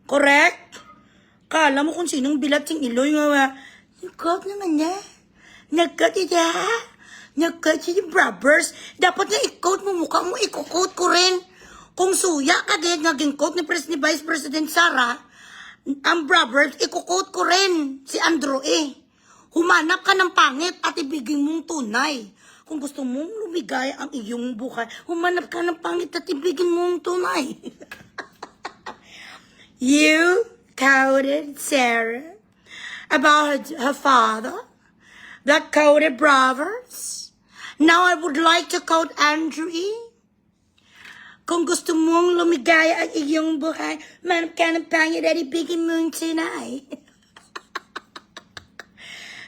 Correct? Kala mo kung sinong bilat sing Iloy nga. Nag-cut naman niya. Nag-cut ita. Nag-cut siya yung brothers. Dapat nga i-quote mo mukha mo. I-quote ko rin. Kung suya ka din naging quote ni Vice President Sara, ang brothers, i-quote ko rin si Andrew eh. Humanap ka ng pangit at ibigay mong tunay. Kung gusto mong lumigay ang iyong buhay, humanap ka ng pangit at ibigay mong tunay. You quoted Sarah about her father that quoted brothers. Now I would like to quote Andrew E. Kung gusto mong lumigay ang iyong buhay, humanap ka ng pangit at ibigay mong tunay.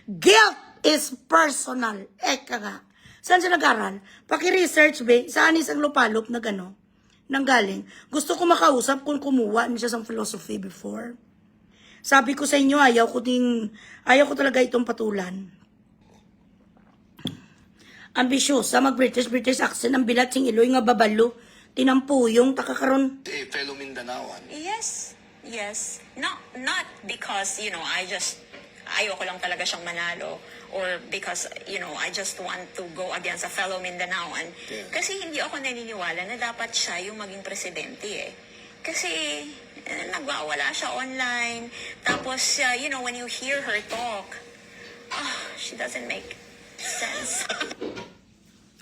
Guilt is personal. Eka nga. Saan siya nag-aral? Paki-research, be. Saan isang lupalop na gano? Nanggaling. Gusto ko makausap kung kumuha niya sa philosophy before. Sabi ko sa inyo, ayaw ko talaga itong patulan. Ambisyosa, mag-British accent, ang bilat sing Iloy nga babalo. Tinampuyong, takakaroon. Fellow Mindanaoan. Yes. Not because, ayoko lang talaga siyang manalo or because, I just want to go against a fellow Mindanaoan. Yeah. Kasi hindi ako naniniwala na dapat siya yung maging presidente eh. Kasi nagwawala siya online. Tapos, when you hear her talk, she doesn't make sense.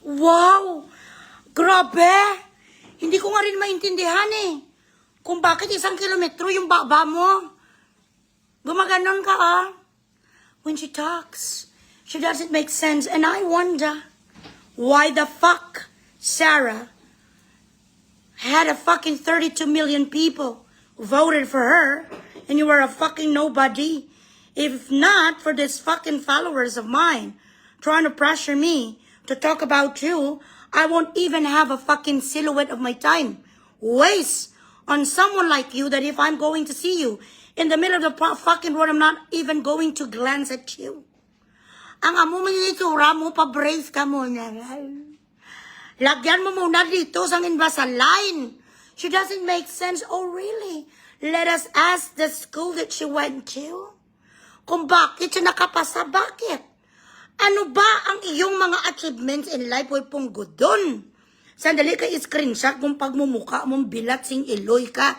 Wow! Grabe! Hindi ko nga rin maintindihan eh. Kung bakit 1 kilometro yung baba mo. Gumaganon ka When she talks, she doesn't make sense. And I wonder why the fuck Sarah had a fucking 32 million people who voted for her and you were a fucking nobody. If not for these fucking followers of mine trying to pressure me to talk about you, I won't even have a fucking silhouette of my time waste on someone like you that if I'm going to see you in the middle of the fucking road, I'm not even going to glance at you. Ang amo mo yung itsura mo, pa-brace ka muna. Lagyan mo muna dito sa Invisalign. She doesn't make sense. Oh, really? Let us ask the school that she went to. Kung bakit siya nakapasa, bakit? Ano ba ang iyong mga achievements in life ay punggod doon? Sandali ka screenshot kung pagmumukha mong bilat sing Iloy ka.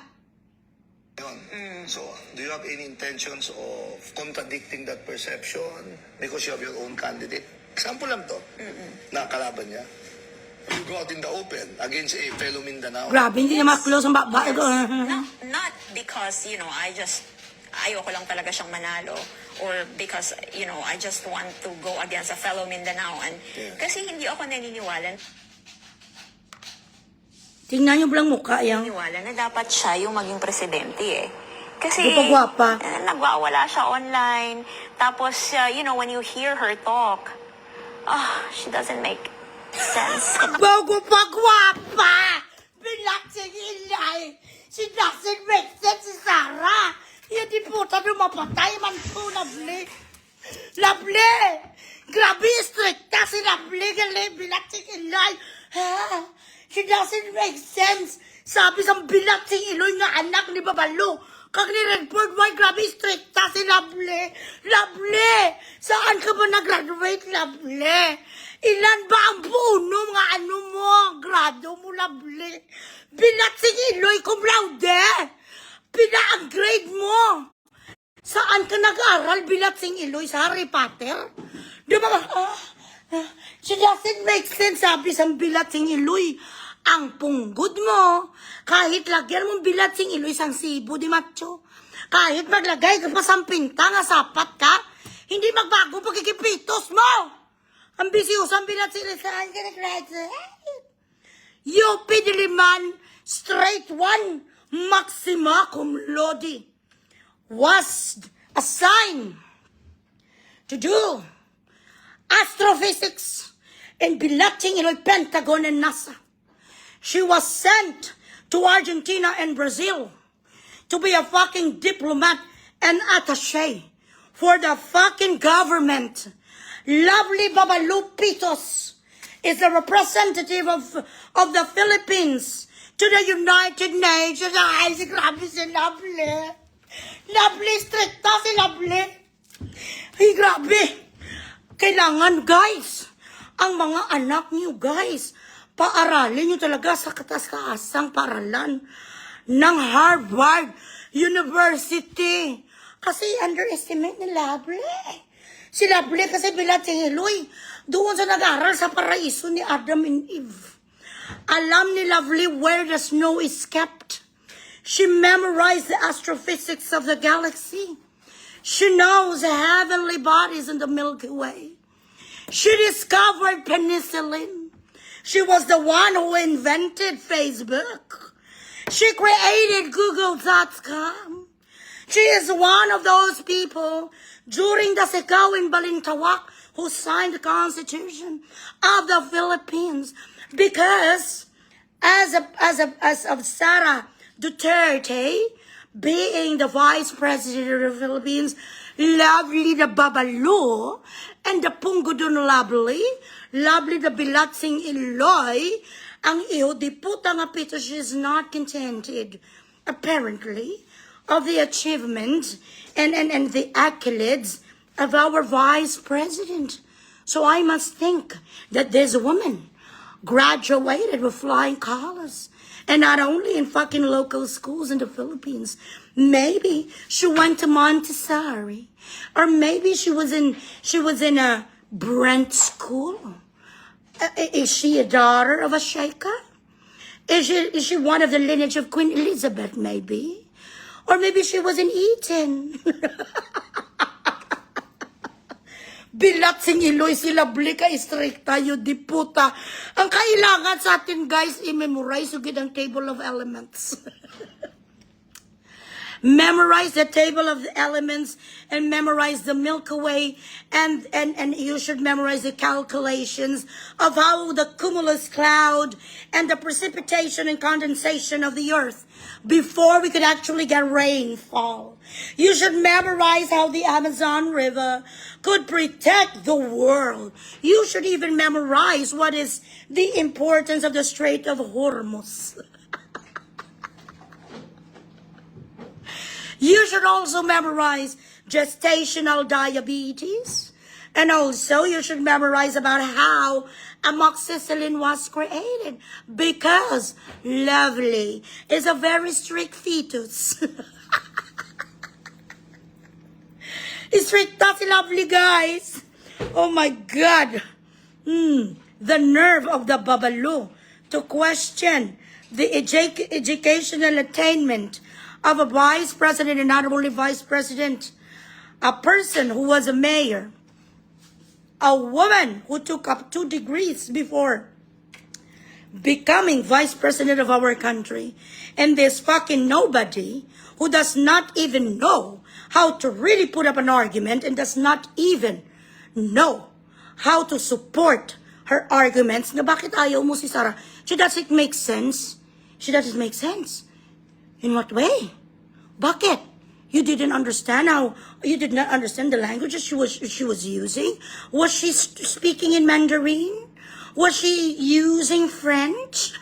So, do you have any intentions of contradicting that perception because you have your own candidate? Example lang to, na kalaban niya. You go out in the open against a fellow Mindanao. Grabe, hindi niya ma-close ang babae ko. Not because, ayoko lang talaga siyang manalo or because, I just want to go against a fellow Mindanaoan. Yeah. Kasi hindi ako naniniwala Tingnan niyo lang mukha yan. na dapat siya yung maging presidente eh. Kasi Di pa gwapa. Nagwawala siya online. Tapos, when you hear her talk, she doesn't make sense. Bago pa gwapa! Bilat sing Iloy! She doesn't make sense si Sarah! Yan di puta lumapatay man po, Lovely. Lovely! Grabe, stricta si Lovely. Gali, bilat sing Iloy. She doesn't make sense. Sabi sa bilat sing Iloy nga anak ni Babalo. Kag ni Redford, why grabe, stricta si Lovely. Lovely! Saan ka ba nag-graduate, Lovely? Ilan ba ang puno mga mo? Grado mo, Lovely. Bilat sing Iloy cum laude. Pina ang grade mo. Saan ka nag-aral bilat sing Iloy sa Harry Potter? Di ba? She doesn't make sense, sabi sa bilat sing Iloy. Ang punggod mo, kahit lagyan mong bilat sing Iloy sang Cebu, di macho. Kahit maglagay ka pa sa pinta nga sapat ka, hindi magbago pagkikipitos mo. Ang bisyosang bilat sing Iloy, saan ka nag-graduate? UP Diliman, straight one. Maxima cum laude was assigned to do astrophysics in Bilating Iloy Pentagon and NASA. She was sent to Argentina and Brazil to be a fucking diplomat and attaché for the fucking government. Lovely Babalu Pitos is the representative of the Philippines to the United Nations. Ay, si grabe si Lovely. Lovely, stricta si Lovely. Ay, grabe. Kailangan, guys, ang mga anak niyo, guys, paaralin niyo talaga sa kataas-taasang paaralan ng Harvard University. Kasi underestimate ni Lovely. Si Lovely kasi bilat si Hiloy. Doon sa nag-aral sa paraiso ni Adam and Eve. Alam ni Lovely where the snow is kept. She memorized the astrophysics of the galaxy. She knows the heavenly bodies in the Milky Way. She discovered penicillin. She was the one who invented Facebook. She created Google.com. She is one of those people during the Sicaw in Balintawak who signed the Constitution of the Philippines because as of Sara Duterte being the Vice President of the Philippines, Lovely the Babalo and the Pungudun Lovely the Bilatsing Iloy, ang iyo di puta nga pito, she is not contented, apparently, of the achievements and the accolades of our Vice President. So I must think that this woman graduated with flying colors. And not only in fucking local schools in the Philippines. Maybe she went to Montessori. Or maybe she was in a Brent school. Is she a daughter of a sheikha? Is she one of the lineage of Queen Elizabeth, maybe? Or maybe she was in Eton. Bilatsing Iloy, si Lovely ka strict tayo, di puta. Ang kailangan sa atin, guys, i-memorize yung ang table of elements. Memorize the table of the elements and memorize the Milky Way and you should memorize the calculations of how the cumulus cloud and the precipitation and condensation of the earth before we could actually get rainfall. You should memorize how the Amazon River could protect the world. You should even memorize what is the importance of the Strait of Hormuz. You should also memorize gestational diabetes. And also, you should memorize about how amoxicillin was created. Because Lovely is a very strict fetus. Strict si Lovely, guys. Oh my God. The nerve of the Babalo to question the educational attainment of a vice president, and not only vice president, a person who was a mayor, a woman who took up 2 degrees before becoming vice president of our country, and this fucking nobody who does not even know how to really put up an argument and does not even know how to support her arguments. Na bakit ayaw mo si Sara? She doesn't make sense. She doesn't make sense. In what way? Bakit? You didn't understand you did not understand the languages she was using? Was she speaking in Mandarin? Was she using French?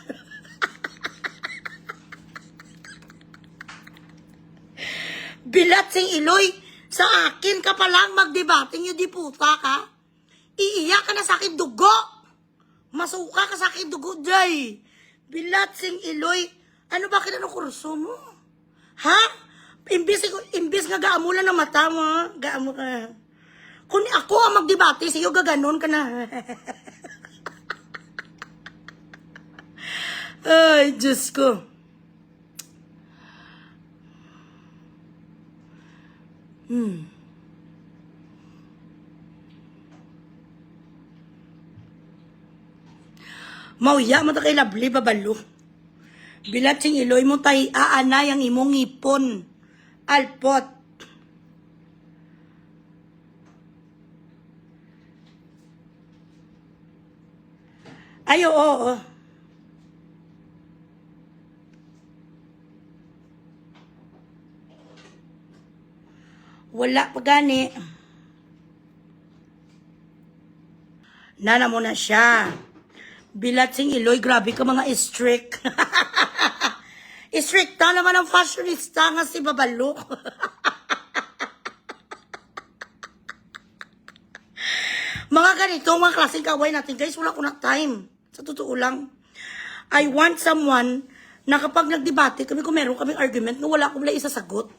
Bilatsing Iloy, sa akin ka palang magdebating yung di puta ka. Iiyak ka na sa akin dugo. Masuka ka sa akin dugo, day. Bilatsing Iloy, ano ba kinano kurso mo? Ha? Imbis nga gaamulan ng mata mo, gaamo ka. Kung ako ang magdebate, sa'yo gaganon ka na. Ay, Diyos ko. Mauya mo ta kay Lovely Babalo. Bilatsing Iloy mo tay aanay ang imong ipon. Alpot. Ay, oo. Wala pa gani. Nana mo na siya. Bilatsing Iloy, grabe ka mga strict. Istrikta naman ang fashionista nga si Babalok. Mga ganito, mga klaseng kaway natin, guys, wala ko na time. Sa totoo lang. I want someone na kapag nagdebate kami, kung meron kaming argument, na wala akong wala isasagot.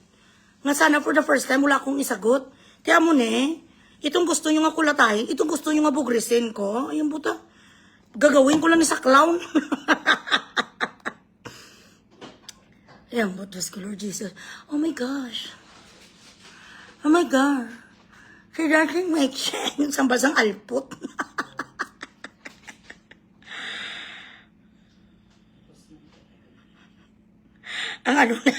Nga sana for the first time, wala akong isagot. Kaya mo ne, itong gusto nyo nga kulatahin, itong gusto nyo nga bugrisin ko, ayun buta, gagawin ko lang ni sa clown. Ayan, but Diyos ko, Lord Jesus. Oh my gosh. Oh my God. She doesn't make sense. Ang basang alpot. Ang ano na.